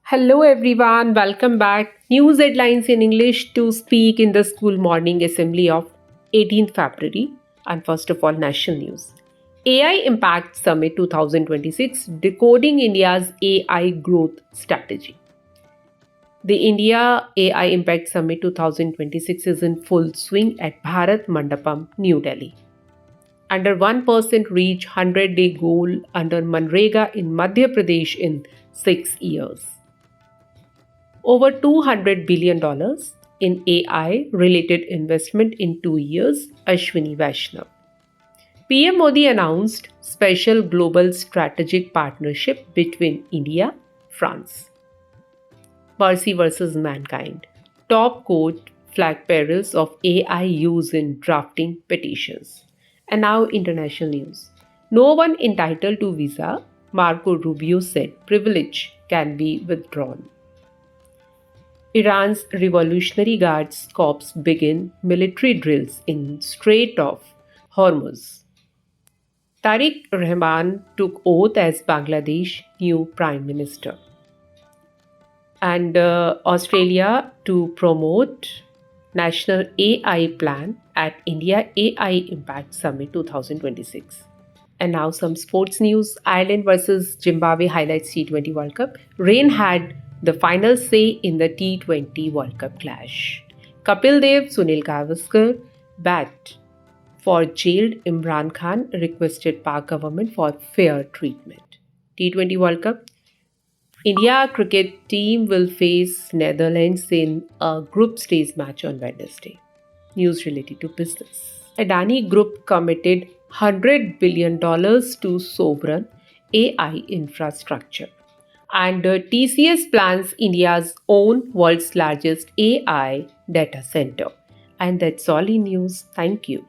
Hello everyone, welcome back. News headlines in English to speak in the school morning assembly of 18th February. And first of all, national news. AI Impact Summit 2026 Decoding India's AI Growth Strategy. The India AI Impact Summit 2026 is in full swing at Bharat Mandapam, New Delhi. Under 1% reach 100-day goal under Manrega in Madhya Pradesh in 6 years. Over $200 billion in AI related investment in 2 years, Ashwini Vaishnav. PM Modi announced special global strategic partnership between India, France. Mercy versus Mankind. Top court flag perils of AI use in drafting petitions. And now international news. No one entitled to visa, Marco Rubio said privilege can be withdrawn. Iran's Revolutionary Guards Corps begin military drills in Strait of Hormuz. Tariq Rahman took oath as Bangladesh new Prime Minister. And Australia to promote National AI Plan at India AI Impact Summit 2026. And now some sports news. Ireland versus Zimbabwe highlights T20 World Cup. Rain had the final say in the T20 World Cup clash. Kapil Dev, Sunil Gavaskar bat for jailed Imran Khan requested Pak government for fair treatment. T20 World Cup. India cricket team will face Netherlands in a group stage match on Wednesday. News related to business. Adani Group committed $100 billion to sovereign AI infrastructure. And TCS plans India's own world's largest AI data center. And that's all in news. Thank you.